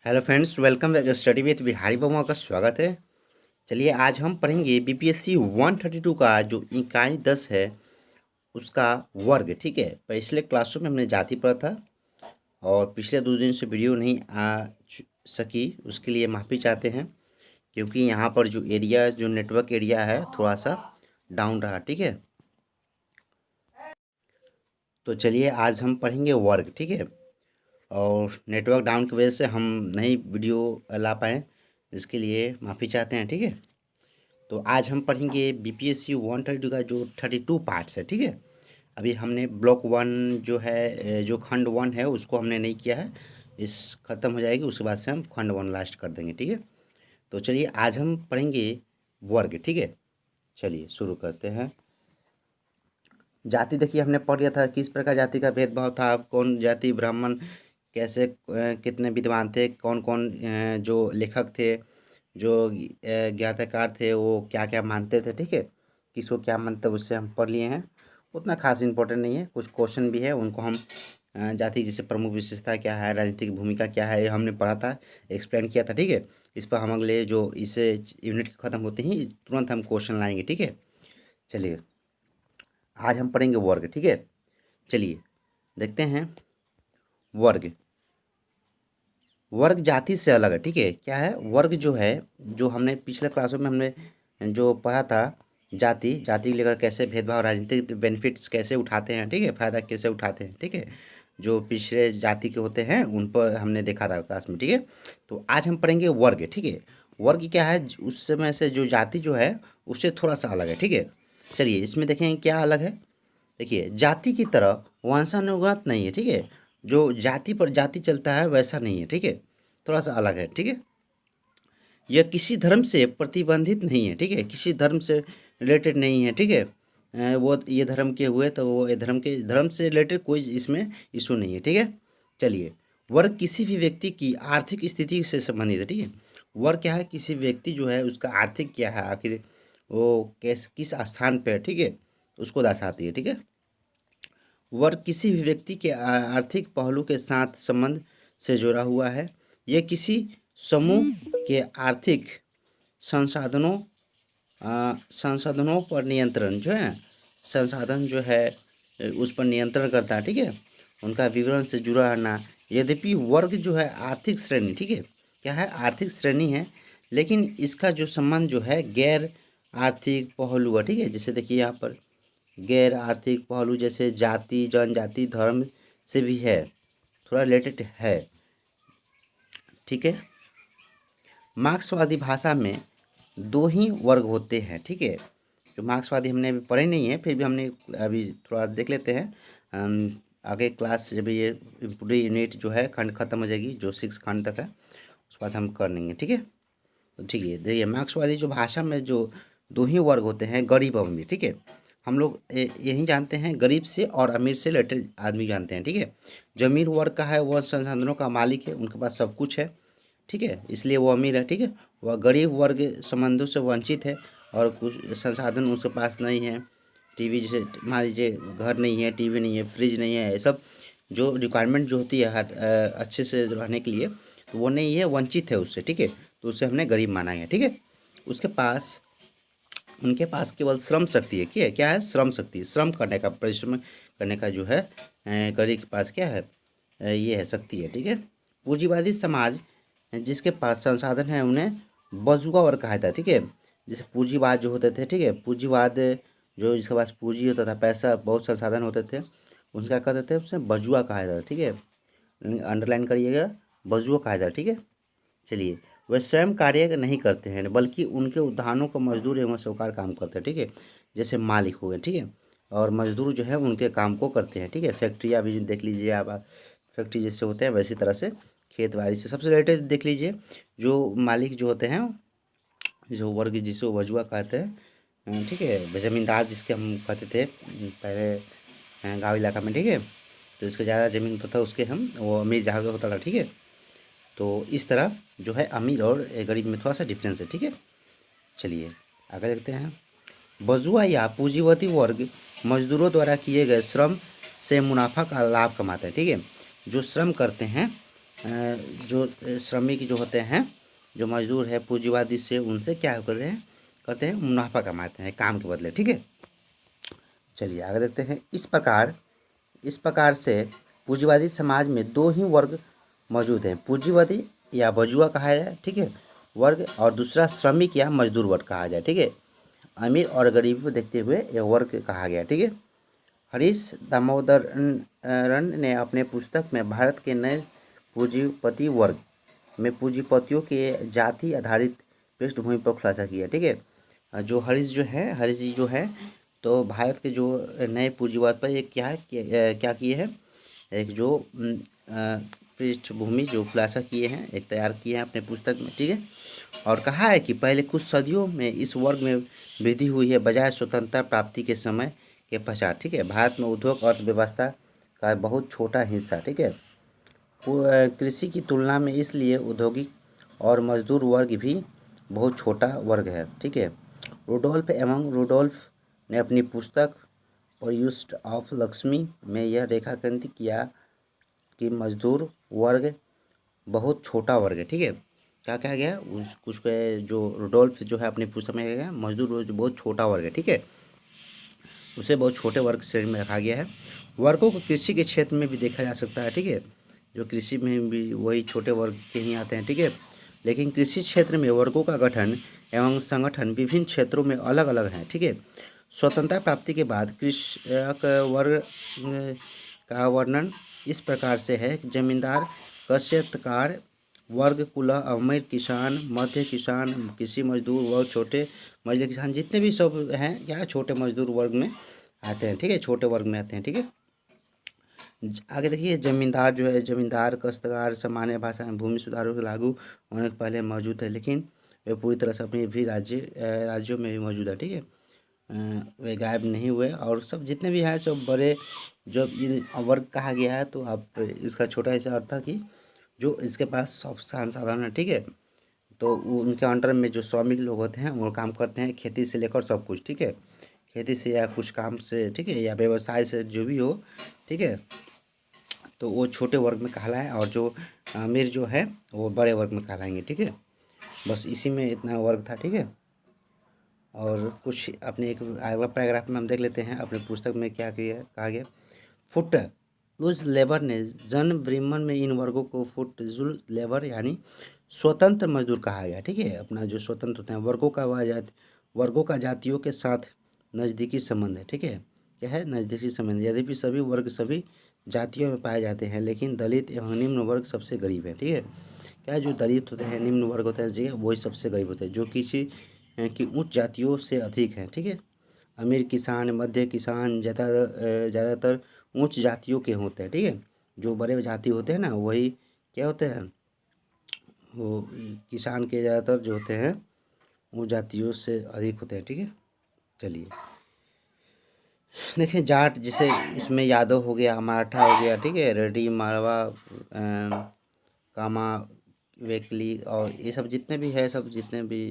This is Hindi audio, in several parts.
Hello friends, welcome back study with Bihari Bamua का स्वागत है। चलिए आज हम पढ़ेंगे बीपीएससी 132 का जो इकाई 10 है उसका वर्ग। ठीक है, पिछले क्लासों में हमने जाति पढ़ा था और पिछले 2 दिन से वीडियो नहीं आ सकी, उसके लिए माफ़ी चाहते हैं क्योंकि यहाँ पर जो एरिया जो नेटवर्क एरिया है थोड़ा सा डाउन रहा। ठीक है, तो चलिए आज हम पढ़ेंगे वर्ग। ठीक है, और नेटवर्क डाउन की वजह से हम नई वीडियो ला पाएँ, इसके लिए माफ़ी चाहते हैं। ठीक है, तो आज हम पढ़ेंगे बीपीएससी 132 का जो 32 पार्ट्स है। ठीक है, अभी हमने ब्लॉक 1 जो है जो खंड 1 है उसको हमने नहीं किया है, इस ख़त्म हो जाएगी उसके बाद से हम खंड 1 लास्ट कर देंगे। ठीक है, तो चलिए आज हम पढ़ेंगे वर्ग। ठीक है, चलिए शुरू करते हैं। जाति देखिए हमने पढ़ लिया था, किस प्रकार जाति का भेदभाव था, कौन जाति ब्राह्मण कैसे कितने विद्वान थे, कौन कौन जो लेखक थे, जो ज्ञातकार थे वो क्या क्या मानते थे। ठीक है, किसको क्या मानते उससे हम पढ़ लिए हैं, उतना खास इम्पोर्टेंट नहीं है। कुछ क्वेश्चन भी है उनको हम जाति जैसे प्रमुख विशेषता क्या है, राजनीतिक भूमिका क्या है, ये हमने पढ़ा था, एक्सप्लेन किया था। ठीक है, इस पर हम अगले जो इस यूनिट ख़त्म होते ही तुरंत हम क्वेश्चन लाएंगे। ठीक है, चलिए आज हम पढ़ेंगे वर्ग। ठीक है, चलिए देखते हैं वर्ग। वर्ग जाति से अलग है। ठीक है, क्या है वर्ग जो है, जो हमने पिछले क्लासों में हमने जो पढ़ा था, जाति जाति लेकर कैसे भेदभाव राजनीतिक बेनिफिट्स कैसे उठाते हैं। ठीक है, फ़ायदा कैसे उठाते हैं। ठीक है, जो पिछड़े जाति के होते हैं उन पर हमने देखा था क्लास में। ठीक है, तो आज हम पढ़ेंगे वर्ग। ठीक है, वर्ग क्या है, उस समय से जो जाति जो है उससे थोड़ा सा अलग है। ठीक है, चलिए इसमें देखें क्या अलग है। देखिए जाति की तरह वंशानुगत नहीं है। ठीक है, जो जाति पर जाति चलता है वैसा नहीं है। ठीक है, थोड़ा सा अलग है। ठीक है, यह किसी धर्म से प्रतिबंधित नहीं है। ठीक है, किसी धर्म से रिलेटेड नहीं है। ठीक है, वो ये धर्म के हुए तो वो ये धर्म से रिलेटेड कोई इसमें इशू नहीं है। ठीक है, चलिए वर्ग किसी भी व्यक्ति की आर्थिक स्थिति से संबंधित है। ठीक है, वर्ग क्या है, किसी व्यक्ति जो है उसका आर्थिक क्या है, आखिर वो किस स्थान पे है। ठीक है, उसको दर्शाती है। ठीक है, वर्ग किसी भी व्यक्ति के आर्थिक पहलू के साथ संबंध से जुड़ा हुआ है। यह किसी समूह के आर्थिक संसाधनों संसाधनों पर नियंत्रण जो है ना, संसाधन जो है उस पर नियंत्रण करता है। ठीक है, उनका विवरण से जुड़ा रहना। यद्यपि वर्ग जो है आर्थिक श्रेणी, ठीक है, क्या है आर्थिक श्रेणी है, लेकिन इसका जो संबंध जो है गैर आर्थिक पहलू है। ठीक है, जैसे देखिए यहाँ पर गैर आर्थिक पहलू जैसे जाति जनजाति धर्म से भी है, थोड़ा रिलेटेड है। ठीक है, मार्क्सवादी भाषा में दो ही वर्ग होते हैं। ठीक है, जो मार्क्सवादी हमने अभी पढ़े नहीं है, फिर भी हमने अभी थोड़ा देख लेते हैं। आगे क्लास जब ये पूरी यूनिट जो है खंड खत्म हो जाएगी, जो 6 खंड तक है उसके बाद हम कर लेंगे। ठीक है, तो ठीक है देखिए मार्क्सवादी जो भाषा में जो दो ही वर्ग होते हैं, गरीब और अमीर। ठीक है, हम लोग यही जानते हैं, गरीब से और अमीर से रिलेटेड आदमी जानते हैं। ठीक है, जो अमीर वर्ग का है वह संसाधनों का मालिक है, उनके पास सब कुछ है। ठीक है, इसलिए वो अमीर है। ठीक है, वह गरीब वर्ग संबंधों से वंचित है और कुछ संसाधन उसके पास नहीं है। टीवी जैसे मान लीजिए घर नहीं है, टीवी नहीं है, फ्रिज नहीं है, ये सब जो रिक्वायरमेंट जो होती है हर अच्छे से रहने के लिए, तो वो नहीं है, वंचित है उससे। ठीक है, तो उसे हमने गरीब माना है। ठीक है, उसके पास उनके पास केवल श्रम शक्ति है। क्या है श्रम शक्ति, श्रम करने का, परिश्रम करने का जो है गरीब के पास क्या है, ये है शक्ति है। ठीक है, पूंजीवादी समाज जिसके पास संसाधन है उन्हें बजुआ वर्ग कहा जाता है। ठीक है, जैसे पूंजीवाद जो होते थे, ठीक है, पूंजीवाद जो जिसके पास पूंजी होता था, पैसा बहुत संसाधन होते थे, उनका कहते थे उसे बजुआ कहा जाता है। ठीक है, अंडरलाइन करिएगा, बजुआ कहा जाता है। ठीक है, चलिए वे स्वयं कार्य नहीं करते हैं बल्कि उनके उद्यानों को मजदूर एवं साहूकार काम करते हैं। ठीक है, जैसे मालिक हो गए। ठीक है, और मजदूर जो है उनके काम को करते हैं। ठीक है, फैक्ट्रियाँ भी देख लीजिए आप, फैक्ट्री जैसे होते हैं वैसी तरह से खेत बाड़ी से सबसे रिलेटेड देख लीजिए। जो मालिक जो होते हैं, जो वर्ग जिसे वजुआ कहते हैं, ठीक है, ज़मींदार जिसके हम कहते थे पहले गाँव इलाका में। ठीक है, तो इसका ज़्यादा ज़मीन होता था उसके हम, वो अमीर जहाँ का होता था। ठीक है, तो इस तरह जो है अमीर और गरीब में थोड़ा सा डिफरेंस है। ठीक है, चलिए आगे देखते हैं। बजुआ या पूंजीवती वर्ग मजदूरों द्वारा किए गए श्रम से मुनाफा का लाभ कमाते हैं। ठीक है, जो श्रम करते हैं जो श्रमिक जो होते हैं, जो मजदूर है पूंजीवादी से उनसे क्या करते हैं मुनाफा कमाते हैं काम के बदले, ठीक है। चलिए आगे देखते हैं। इस प्रकार से पूंजीवादी समाज में दो ही वर्ग मौजूद हैं, पूंजीवादी या बजुआ कहा जाए, ठीक है, वर्ग, और दूसरा श्रमिक या मजदूर वर्ग कहा जाए, ठीक है। अमीर और गरीबी को देखते हुए यह वर्ग कहा गया, ठीक है। हरीश दामोदरन ने अपने पुस्तक में भारत के नए पूंजीपति वर्ग में पूंजीपतियों के जाति आधारित पृष्ठभूमि पर खुलासा किया, ठीक है। जो हरीश जी जो है तो भारत के जो नए पूंजीवाद पर एक क्या किए हैं, एक जो पृष्ठभूमि जो खुलासा किए हैं, एक तैयार किए हैं अपने पुस्तक में, ठीक है। और कहा है कि पहले कुछ सदियों में इस वर्ग में वृद्धि हुई है बजाय स्वतंत्रता प्राप्ति के समय के पश्चात, ठीक है। भारत में उद्योग अर्थव्यवस्था का बहुत छोटा हिस्सा, ठीक है, कृषि की तुलना में, इसलिए औद्योगिक और मजदूर वर्ग भी बहुत छोटा वर्ग है, ठीक है। रुडोल्फ ने अपनी पुस्तक पर्यूस्ट ऑफ लक्ष्मी में यह रेखांकित किया कि मजदूर वर्ग बहुत छोटा वर्ग है, ठीक है। क्या कहा गया उस कुछ जो रुडोल्फ जो है अपनी पुस्तक में गया मजदूर वर्ग बहुत छोटा वर्ग है, ठीक है, उसे बहुत छोटे वर्ग श्रेणी में रखा गया है। वर्गों को कृषि के क्षेत्र में भी देखा जा सकता है, ठीक है, जो कृषि में भी वही छोटे वर्ग के ही आते हैं, ठीक है। लेकिन कृषि क्षेत्र में वर्गों का गठन एवं संगठन विभिन्न क्षेत्रों में अलग अलग हैं, ठीक है। स्वतंत्रता प्राप्ति के बाद कृषक वर्ग का वर्णन इस प्रकार से है, जमींदार, काश्तकार वर्ग, कुला, अमीर किसान, मध्य किसान, कृषि मजदूर वर्ग, छोटे मजदूर किसान, जितने भी सब हैं क्या छोटे मजदूर वर्ग में आते हैं, ठीक है, छोटे वर्ग में आते हैं, ठीक है। आगे देखिए, जमींदार जो है, जमींदार काश्तकार सामान्य भाषा में भूमि सुधारों के लागू होने के पहले मौजूद है, लेकिन वे पूरी तरह से अपनी भी राज्यों में भी मौजूद है, ठीक है, वे गायब नहीं हुए। और सब जितने भी हैं सब बड़े जो वर्ग कहा गया है, तो आप इसका छोटा सा अर्थ था कि जो इसके पास सब संसाधन है, ठीक है, तो उनके अंडर में जो श्रमिक लोग होते हैं वो काम करते हैं खेती से लेकर सब कुछ, ठीक है, खेती से या कुछ काम से, ठीक है, या व्यवसाय से जो भी हो, ठीक है, तो वो छोटे वर्ग में कहलाए, और जो अमीर जो है वो बड़े वर्ग में कहलाएंगे, ठीक है। बस इसी में इतना वर्ग था, ठीक है। और कुछ अपने एक अगला पैराग्राफ में हम देख लेते हैं अपने पुस्तक में क्या किया कहा गया। फुट लूज लेबर ने जन ब्रीमन में इन वर्गों को फुट लूज लेबर यानी स्वतंत्र मजदूर कहा गया, ठीक है। अपना जो स्वतंत्र होते हैं वर्गों का जातियों के साथ नज़दीकी संबंध है, ठीक है, क्या है नज़दीकी संबंध। यद्यपि सभी वर्ग सभी जातियों में पाए जाते हैं, लेकिन दलित एवं निम्न वर्ग सबसे गरीब है, ठीक है। क्या है जो दलित होते हैं, निम्न वर्ग होते हैं, ठीक है, वही सबसे गरीब होते हैं, जो किसी की उच्च जातियों से अधिक हैं, ठीक है। अमीर किसान, मध्य किसान ज़्यादातर उच्च जातियों के होते हैं, ठीक है। जो बड़े जाति होते हैं ना वही क्या होते हैं, वो किसान के ज़्यादातर जो होते हैं वो जातियों से अधिक होते हैं, ठीक है। चलिए देखें, जाट जिसे इसमें यादव हो गया, मराठा हो गया, ठीक है, रेड्डी, मारवा, कामा, वेकली, और ये सब जितने भी है, सब जितने भी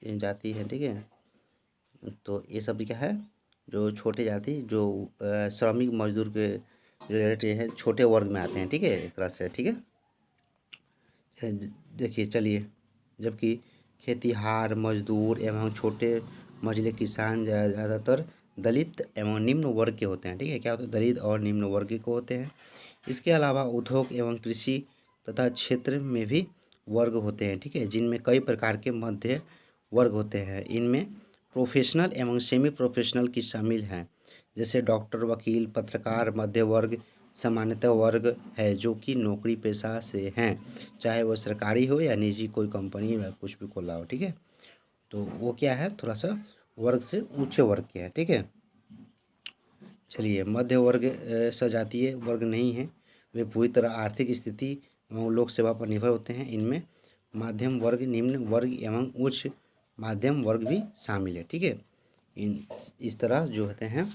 जाति हैं, ठीक है, तो ये सब क्या है जो छोटे जाति जो श्रमिक मजदूर के रिलेटेड है, छोटे वर्ग में आते हैं, ठीक है, एक तरह से, ठीक है। देखिए चलिए, जबकि खेतिहार, मजदूर एवं छोटे मझले किसान ज़्यादातर दलित एवं निम्न वर्ग के होते हैं, ठीक है, क्या होते हैं दलित और निम्न वर्ग के होते हैं। इसके अलावा उद्योग एवं कृषि तथा क्षेत्र में भी वर्ग होते हैं, ठीक है, जिनमें कई प्रकार के मध्य वर्ग होते हैं। इनमें प्रोफेशनल एवं सेमी प्रोफेशनल की शामिल हैं, जैसे डॉक्टर, वकील, पत्रकार। मध्य वर्ग सामान्यतः वर्ग है जो कि नौकरी पेशा से हैं, चाहे वह सरकारी हो या निजी कोई कंपनी या कुछ भी खोला हो, ठीक है, तो वो क्या है थोड़ा सा वर्ग से ऊंचे वर्ग के हैं, ठीक है। चलिए, मध्य वर्ग सजातीय वर्ग नहीं है, वे पूरी तरह आर्थिक स्थिति एवं लोक सेवा पर निर्भर होते हैं। इनमें मध्यम वर्ग, निम्न वर्ग एवं उच्च मध्यम वर्ग भी शामिल है, ठीक है। इस तरह जो होते हैं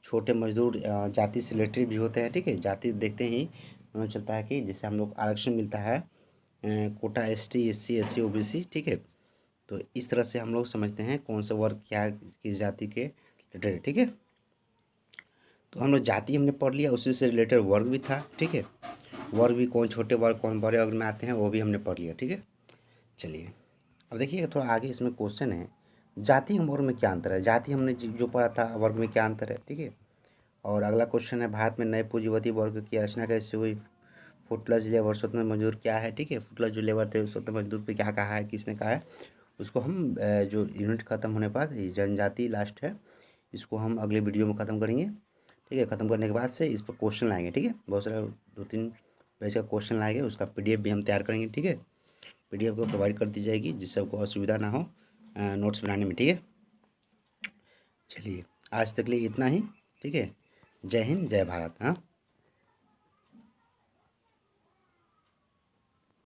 छोटे मजदूर जाति से रिलेटेड भी होते हैं, ठीक है। जाति देखते ही पता चलता है कि जैसे हम लोग आरक्षण मिलता है Kota ST SC SC OBC, ठीक है, तो इस तरह से हम लोग समझते हैं कौन सा वर्ग क्या किस जाति के रिलेटेड है, ठीक है। तो हम लोग जाति हमने पढ़ लिया, उसी से रिलेटेड वर्ग भी था, ठीक है। वर्ग भी कौन छोटे वर्ग कौन बड़े वर्ग में आते हैं वो भी हमने पढ़ लिया, ठीक है। चलिए अब देखिए थोड़ा आगे इसमें क्वेश्चन है, जाति और वर्ग में क्या अंतर है। जाति हमने जो पढ़ा था, वर्ग में क्या अंतर है, ठीक है। और अगला क्वेश्चन है, भारत में नए पूंजीपति वर्ग की रचना कैसे हुई, फुटलर लेबर स्वतंत्र मजदूर क्या है, ठीक है। फुटलर जो लेबर थे स्वतंत्र मजदूर पे क्या कहा है, किसने कहा है, उसको हम जो यूनिट खत्म होने पर जनजाति लास्ट है, इसको हम अगले वीडियो में ख़त्म करेंगे, ठीक है। ख़त्म करने के बाद से इस पर क्वेश्चन लाएंगे, ठीक है। बहुत सारा 2-3 पेज का क्वेश्चन लाएंगे, उसका PDF भी हम तैयार करेंगे, ठीक है। PDF को प्रोवाइड कर दी जाएगी जिससे आपको असुविधा ना हो नोट्स बनाने में, ठीक है। चलिए आज तक लिए इतना ही, ठीक है। जय हिंद, जय भारत। हाँ।